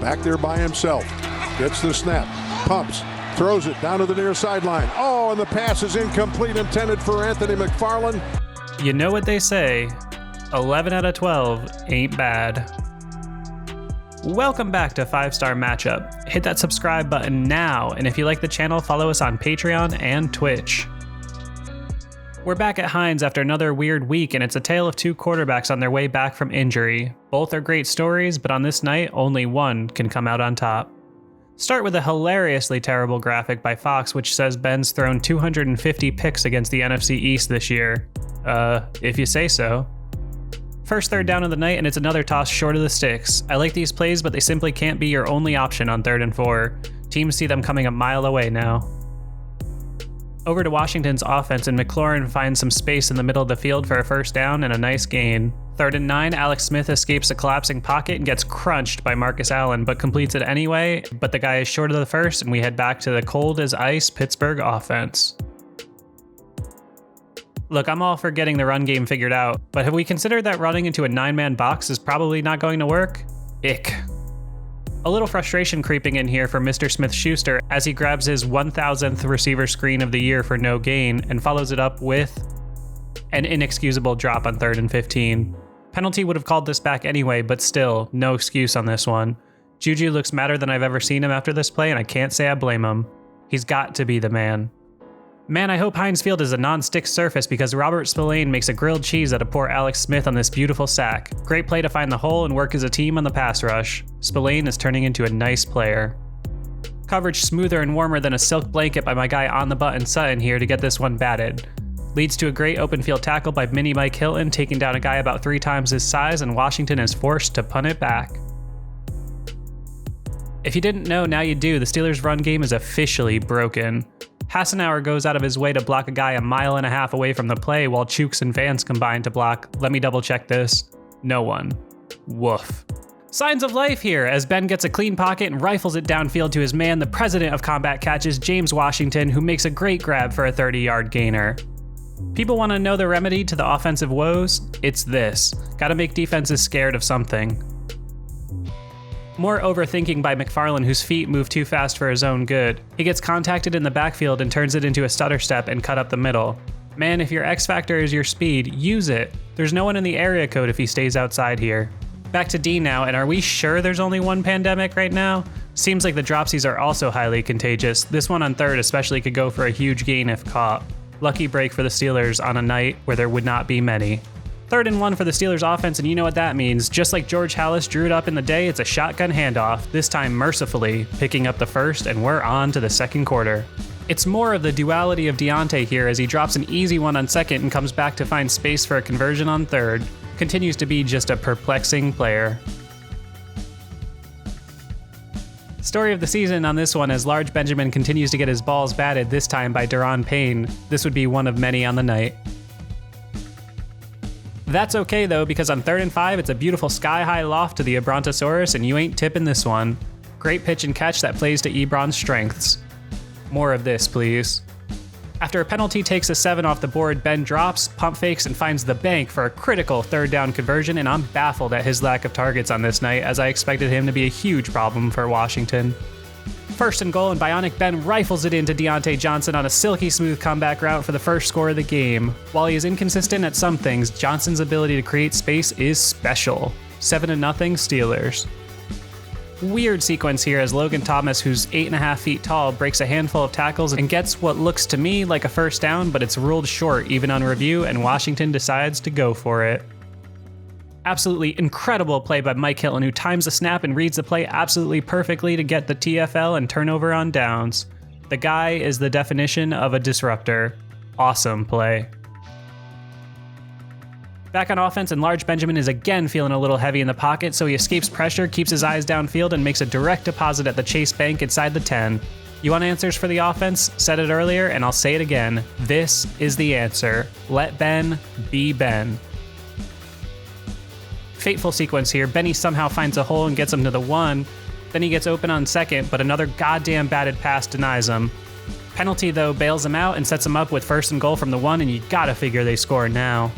back there by himself. Gets the snap, pumps, throws it down to the near sideline. Oh, and the pass is incomplete, intended for Anthony McFarland. You know what they say, 11 out of 12 ain't bad. Welcome back to 5-Star Matchup. Hit that subscribe button now, and if you like the channel, follow us on Patreon and Twitch. We're back at Heinz after another weird week, and it's a tale of two quarterbacks on their way back from injury. Both are great stories, but on this night, only one can come out on top. Start with a hilariously terrible graphic by Fox, which says Ben's thrown 250 picks against the NFC East this year. If you say so. First third down of the night, and it's another toss short of the sticks. I like these plays, but they simply can't be your only option on 3rd and 4. Teams see them coming a mile away now. Over to Washington's offense, and McLaurin finds some space in the middle of the field for a first down and a nice gain. 3rd and 9, Alex Smith escapes a collapsing pocket and gets crunched by Marcus Allen, but completes it anyway, but the guy is short of the first, and we head back to the cold as ice Pittsburgh offense. Look, I'm all for getting the run game figured out, but have we considered that running into a 9-man box is probably not going to work? Ick. A little frustration creeping in here for Mr. Smith-Schuster as he grabs his 1,000th receiver screen of the year for no gain and follows it up with an inexcusable drop on 3rd and 15. Penalty would have called this back anyway, but still, no excuse on this one. Juju looks madder than I've ever seen him after this play, and I can't say I blame him. He's got to be the man. Man, I hope Heinz Field is a non-stick surface because Robert Spillane makes a grilled cheese out of poor Alex Smith on this beautiful sack. Great play to find the hole and work as a team on the pass rush. Spillane is turning into a nice player. Coverage smoother and warmer than a silk blanket by my guy on the button Sutton here to get this one batted. Leads to a great open field tackle by mini Mike Hilton, taking down a guy about 3 times his size, and Washington is forced to punt it back. If you didn't know, now you do. The Steelers' run game is officially broken. Hassenauer goes out of his way to block a guy 1.5 miles away from the play while Chooks and Vance combine to block. Let me double check this. No one. Woof. Signs of life here as Ben gets a clean pocket and rifles it downfield to his man, the president of combat catches, James Washington, who makes a great grab for a 30-yard gainer. People want to know the remedy to the offensive woes? It's this. Gotta make defenses scared of something. More overthinking by McFarland, whose feet move too fast for his own good. He gets contacted in the backfield and turns it into a stutter step and cut up the middle. Man, if your X factor is your speed, use it. There's no one in the area code if he stays outside here. Back to D now, and are we sure there's only one pandemic right now? Seems like the dropsies are also highly contagious. This one on 3rd especially could go for a huge gain if caught. Lucky break for the Steelers on a night where there would not be many. 3rd and 1 for the Steelers offense, and you know what that means. Just like George Halas drew it up in the day, it's a shotgun handoff, this time mercifully, picking up the first, and we're on to the second quarter. It's more of the duality of Deontay here as he drops an easy one on 2nd and comes back to find space for a conversion on 3rd. Continues to be just a perplexing player. Story of the season on this one as Large Benjamin continues to get his balls batted, this time by Daron Payne. This would be one of many on the night. That's okay though, because on 3rd and 5, it's a beautiful sky-high loft to the Abrontosaurus, and you ain't tipping this one. Great pitch and catch that plays to Ebron's strengths. More of this, please. After a penalty takes a 7 off the board, Ben drops, pump fakes, and finds the bank for a critical 3rd down conversion, and I'm baffled at his lack of targets on this night, as I expected him to be a huge problem for Washington. 1st and goal, and Bionic Ben rifles it into Deontay Johnson on a silky smooth comeback route for the first score of the game. While he is inconsistent at some things, Johnson's ability to create space is special. 7-0 Steelers. Weird sequence here as Logan Thomas, who's 8.5 feet tall, breaks a handful of tackles and gets what looks to me like a first down, but it's ruled short even on review, and Washington decides to go for it. Absolutely incredible play by Mike Hilton, who times the snap and reads the play absolutely perfectly to get the TFL and turnover on downs. The guy is the definition of a disruptor. Awesome play. Back on offense, and Large Benjamin is again feeling a little heavy in the pocket, so he escapes pressure, keeps his eyes downfield, and makes a direct deposit at the Chase Bank inside the 10. You want answers for the offense? Said it earlier, and I'll say it again. This is the answer. Let Ben be Ben. Fateful sequence here. Benny somehow finds a hole and gets him to the 1. Then he gets open on 2nd, but another goddamn batted pass denies him. Penalty, though, bails him out and sets him up with 1st and goal from the 1, and you gotta figure they score now.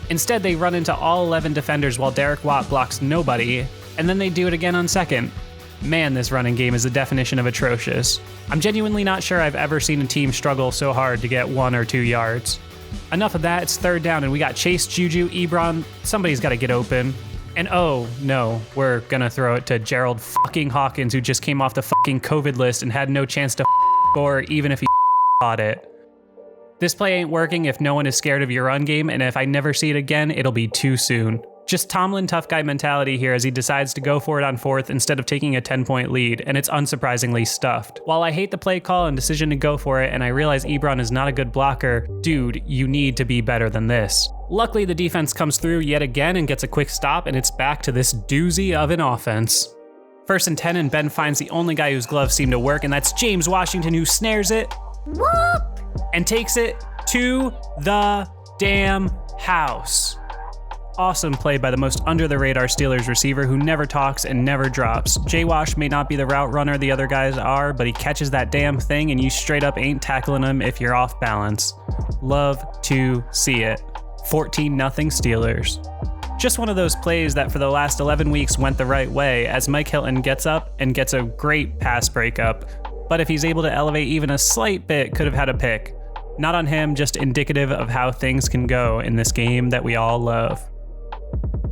Instead, they run into all 11 defenders while Derek Watt blocks nobody, and then they do it again on 2nd. Man, this running game is the definition of atrocious. I'm genuinely not sure I've ever seen a team struggle so hard to get 1 or 2 yards. Enough of that, it's third down, and we got Chase, Juju, Ebron. Somebody's got to get open. And oh, no, we're gonna throw it to Gerald fucking Hawkins, who just came off the fucking COVID list and had no chance to score even if he caught it. This play ain't working if no one is scared of your run game, and if I never see it again, it'll be too soon. Just Tomlin tough guy mentality here as he decides to go for it on 4th instead of taking a 10-point lead, and it's unsurprisingly stuffed. While I hate the play call and decision to go for it, and I realize Ebron is not a good blocker, dude, you need to be better than this. Luckily, the defense comes through yet again and gets a quick stop, and it's back to this doozy of an offense. 1st and 10, and Ben finds the only guy whose gloves seem to work, and that's James Washington, who snares it and takes it to the damn house. Awesome play by the most under-the-radar Steelers receiver who never talks and never drops. J-Wash may not be the route runner the other guys are, but he catches that damn thing and you straight up ain't tackling him if you're off balance. Love to see it. 14-0 Steelers. Just one of those plays that for the last 11 weeks went the right way as Mike Hilton gets up and gets a great pass breakup. But if he's able to elevate even a slight bit, could have had a pick. Not on him, just indicative of how things can go in this game that we all love.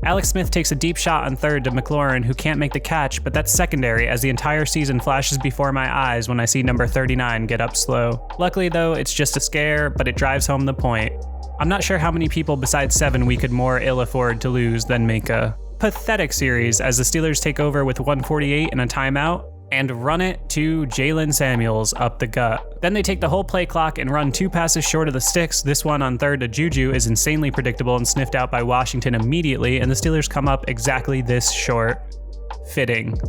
Alex Smith takes a deep shot on 3rd to McLaurin, who can't make the catch, but that's secondary as the entire season flashes before my eyes when I see number 39 get up slow. Luckily though, it's just a scare, but it drives home the point. I'm not sure how many people besides 7 we could more ill afford to lose than make a pathetic series as the Steelers take over with 1:48 and a timeout, and run it to Jalen Samuels up the gut. Then they take the whole play clock and run 2 passes short of the sticks. This one on 3rd to Juju is insanely predictable and sniffed out by Washington immediately, and the Steelers come up exactly this short. Fitting.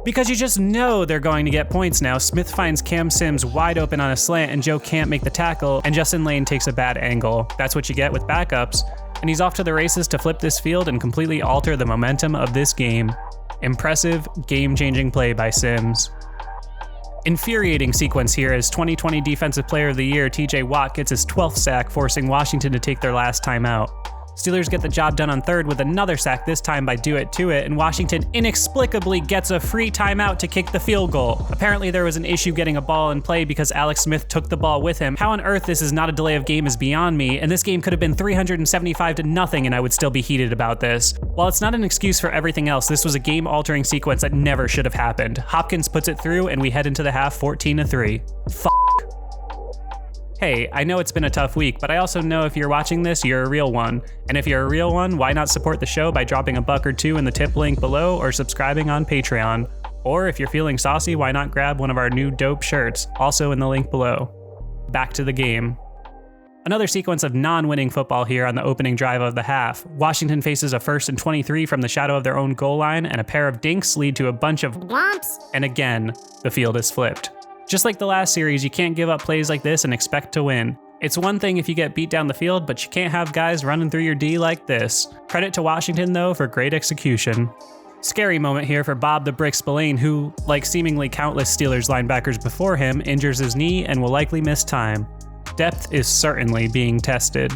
Because you just know they're going to get points now. Smith finds Cam Sims wide open on a slant and Joe can't make the tackle, and Justin Lane takes a bad angle. That's what you get with backups, and he's off to the races to flip this field and completely alter the momentum of this game. Impressive, game-changing play by Sims. Infuriating sequence here as 2020 Defensive Player of the Year TJ Watt gets his 12th sack, forcing Washington to take their last timeout. Steelers get the job done on 3rd with another sack, this time by Do It To It, and Washington inexplicably gets a free timeout to kick the field goal. Apparently there was an issue getting a ball in play because Alex Smith took the ball with him. How on earth this is not a delay of game is beyond me, and this game could have been 375-0 and I would still be heated about this. While it's not an excuse for everything else, this was a game-altering sequence that never should have happened. Hopkins puts it through and we head into the half 14-3. Hey, I know it's been a tough week, but I also know if you're watching this, you're a real one. And if you're a real one, why not support the show by dropping $1 or $2 in the tip link below or subscribing on Patreon? Or if you're feeling saucy, why not grab one of our new dope shirts, also in the link below. Back to the game. Another sequence of non-winning football here on the opening drive of the half. Washington faces a 1st and 23 from the shadow of their own goal line, and a pair of dinks lead to a bunch of whomps. And again, the field is flipped. Just like the last series, you can't give up plays like this and expect to win. It's one thing if you get beat down the field, but you can't have guys running through your D like this. Credit to Washington, though, for great execution. Scary moment here for Bob the Brick Spillane, who, like seemingly countless Steelers linebackers before him, injures his knee and will likely miss time. Depth is certainly being tested.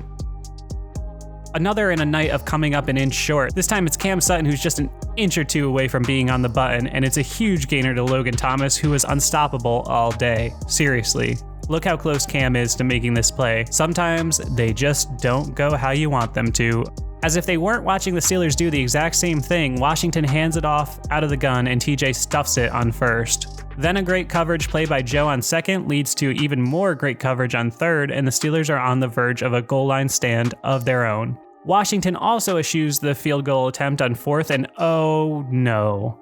Another in a night of coming up an inch short. This time it's Cam Sutton who's just an inch or 2 away from being on the button, and it's a huge gainer to Logan Thomas, who is unstoppable all day. Seriously. Look how close Cam is to making this play. Sometimes they just don't go how you want them to. As if they weren't watching the Steelers do the exact same thing, Washington hands it off out of the gun and TJ stuffs it on 1st. Then a great coverage play by Joe on 2nd leads to even more great coverage on 3rd, and the Steelers are on the verge of a goal line stand of their own. Washington also eschews the field goal attempt on 4th, and oh no.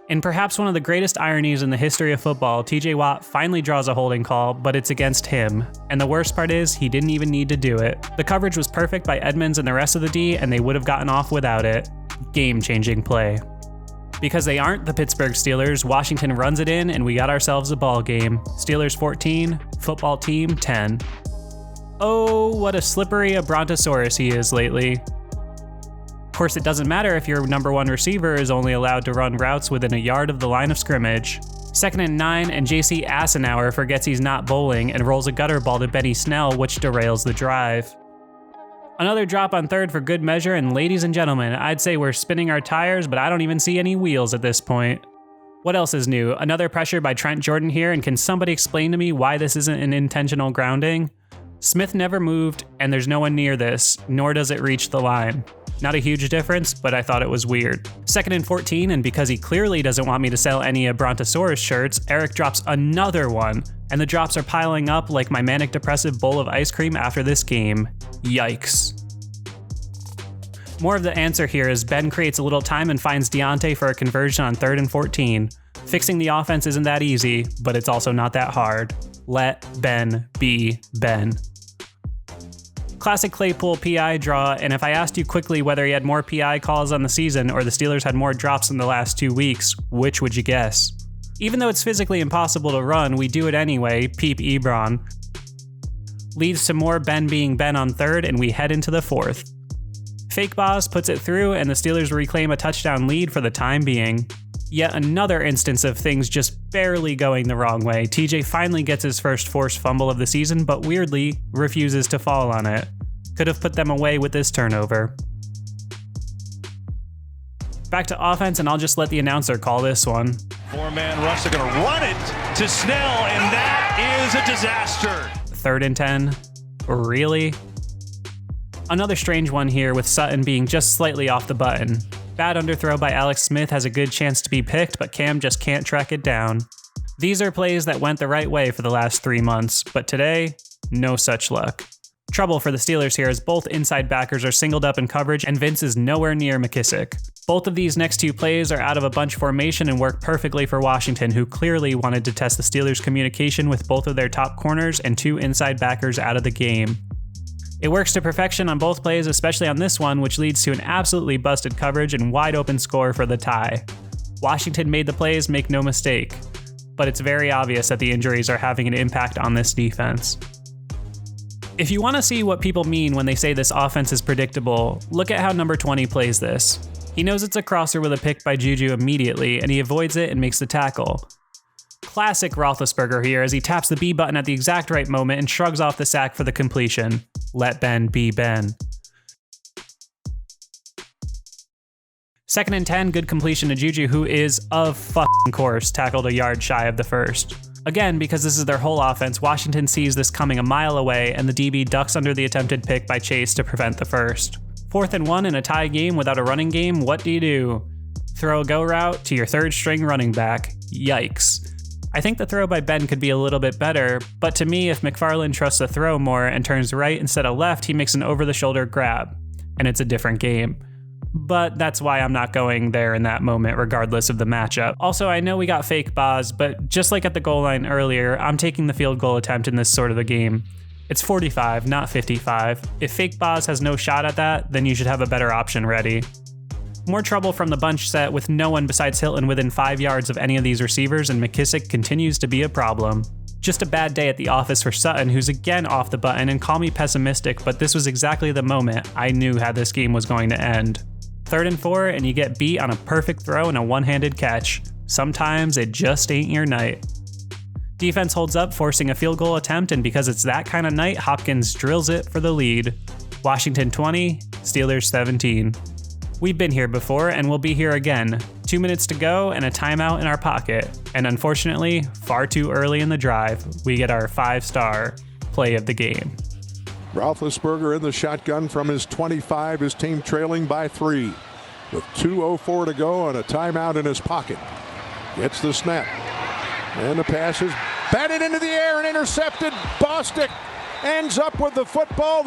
In perhaps one of the greatest ironies in the history of football, TJ Watt finally draws a holding call, but it's against him. And the worst part is, he didn't even need to do it. The coverage was perfect by Edmonds and the rest of the D, and they would have gotten off without it. Game-changing play. Because they aren't the Pittsburgh Steelers, Washington runs it in, and we got ourselves a ball game. Steelers 14, football team 10. Oh, what a slippery a brontosaurus he is lately. Of course, it doesn't matter if your number 1 receiver is only allowed to run routes within a yard of the line of scrimmage. 2nd and 9, and JC Asenauer forgets he's not bowling and rolls a gutter ball to Benny Snell, which derails the drive. Another drop on third for good measure, and ladies and gentlemen, I'd say we're spinning our tires, but I don't even see any wheels at this point. What else is new? Another pressure by Trent Jordan here, and can somebody explain to me why this isn't an intentional grounding? Smith never moved, and there's no one near this, nor does it reach the line. Not a huge difference, but I thought it was weird. 2nd and 14, and because he clearly doesn't want me to sell any of Brontosaurus shirts, Eric drops another one, and the drops are piling up like my manic depressive bowl of ice cream after this game. Yikes. More of the answer here is Ben creates a little time and finds Deontay for a conversion on 3rd and 14. Fixing the offense isn't that easy, but it's also not that hard. Let Ben be Ben. Classic Claypool PI draw, and if I asked you quickly whether he had more PI calls on the season or the Steelers had more drops in the last 2 weeks, which would you guess? Even though it's physically impossible to run, we do it anyway, peep Ebron. Leads to more Ben being Ben on 3rd, and we head into the 4th. Fake Boss puts it through, and the Steelers reclaim a touchdown lead for the time being. Yet another instance of things just barely going the wrong way. TJ finally gets his first forced fumble of the season, but weirdly refuses to fall on it. Could have put them away with this turnover. Back to offense, and I'll just let the announcer call this one. 4-man rush, they're gonna run it to Snell, and that is a disaster. 3rd and 10. Really? Another strange one here with Sutton being just slightly off the button. Bad underthrow by Alex Smith has a good chance to be picked, but Cam just can't track it down. These are plays that went the right way for the last 3 months, but today, no such luck. Trouble for the Steelers here as both inside backers are singled up in coverage and Vince is nowhere near McKissick. Both of these next 2 plays are out of a bunch formation and work perfectly for Washington, who clearly wanted to test the Steelers' communication with both of their top corners and 2 inside backers out of the game. It works to perfection on both plays, especially on this one, which leads to an absolutely busted coverage and wide open score for the tie. Washington made the plays, make no mistake, but it's very obvious that the injuries are having an impact on this defense. If you want to see what people mean when they say this offense is predictable, look at how number 20 plays this. He knows it's a crosser with a pick by Juju immediately, and he avoids it and makes the tackle. Classic Roethlisberger here as he taps the B button at the exact right moment and shrugs off the sack for the completion. Let Ben be Ben. 2nd and 10, good completion to Juju, who is, of fucking course, tackled a yard shy of the first. Again, because this is their whole offense, Washington sees this coming a mile away, and the DB ducks under the attempted pick by Chase to prevent the first. 4th and 1 in a tie game without a running game, what do? Throw a go route to your 3rd string running back. Yikes. I think the throw by Ben could be a little bit better, but to me, if McFarland trusts the throw more and turns right instead of left, he makes an over-the-shoulder grab, and it's a different game. But that's why I'm not going there in that moment, regardless of the matchup. Also, I know we got fake Boz, but just like at the goal line earlier, I'm taking the field goal attempt in this sort of a game. It's 45, not 55. If fake Boz has no shot at that, then you should have a better option ready. More trouble from the bunch set with no one besides Hilton within 5 yards of any of these receivers, and McKissick continues to be a problem. Just a bad day at the office for Sutton, who's again off the button, and call me pessimistic, but this was exactly the moment I knew how this game was going to end. 3rd and 4, and you get beat on a perfect throw and a one-handed catch. Sometimes it just ain't your night. Defense holds up, forcing a field goal attempt, and because it's that kind of night, Hopkins drills it for the lead. Washington 20, Steelers 17. We've been here before, and we'll be here again. 2 minutes to go and a timeout in our pocket. And unfortunately, far too early in the drive, we get our 5-star play of the game. Roethlisberger in the shotgun from his 25, his team trailing by 3. With 2:04 to go and a timeout in his pocket. Gets the snap. And the pass is batted into the air and intercepted. Bostic ends up with the football.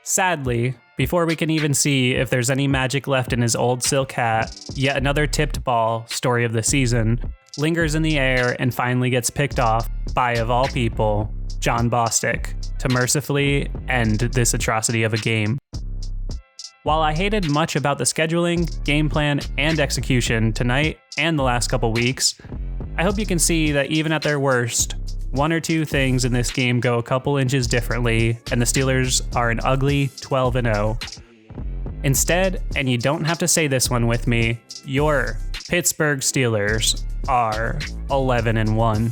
Sadly, before we can even see if there's any magic left in his old silk hat, yet another tipped ball, story of the season, lingers in the air and finally gets picked off by, of all people, John Bostic, to mercifully end this atrocity of a game. While I hated much about the scheduling, game plan, and execution tonight and the last couple weeks, I hope you can see that even at their worst, 1 or 2 things in this game go a couple inches differently, and the Steelers are an ugly 12-0. Instead, and you don't have to say this one with me, your Pittsburgh Steelers are 11-1.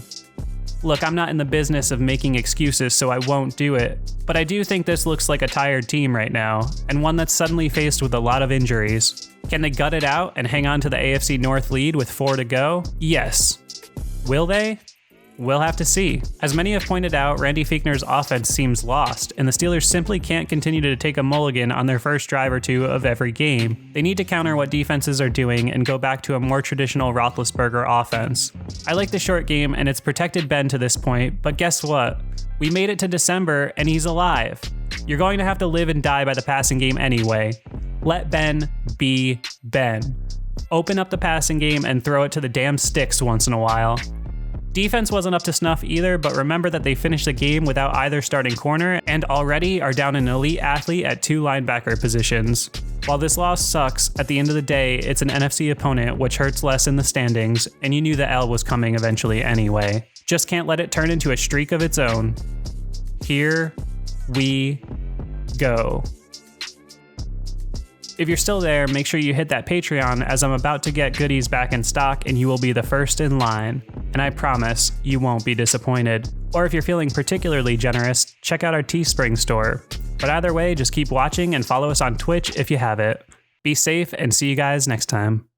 Look, I'm not in the business of making excuses, so I won't do it. But I do think this looks like a tired team right now, and one that's suddenly faced with a lot of injuries. Can they gut it out and hang on to the AFC North lead with 4 to go? Yes. Will they? We'll have to see. As many have pointed out, Randy Fichtner's offense seems lost, and the Steelers simply can't continue to take a mulligan on their first drive or two of every game. They need to counter what defenses are doing and go back to a more traditional Roethlisberger offense. I like the short game, and it's protected Ben to this point, but guess what? We made it to December, and he's alive. You're going to have to live and die by the passing game anyway. Let Ben be Ben. Open up the passing game and throw it to the damn sticks once in a while. Defense wasn't up to snuff either, but remember that they finished the game without either starting corner and already are down an elite athlete at 2 linebacker positions. While this loss sucks, at the end of the day, it's an NFC opponent, which hurts less in the standings, and you knew the L was coming eventually anyway. Just can't let it turn into a streak of its own. Here we go. If you're still there, make sure you hit that Patreon, as I'm about to get goodies back in stock and you will be the first in line. And I promise you won't be disappointed. Or if you're feeling particularly generous, check out our Teespring store. But either way, just keep watching and follow us on Twitch if you have it. Be safe and see you guys next time.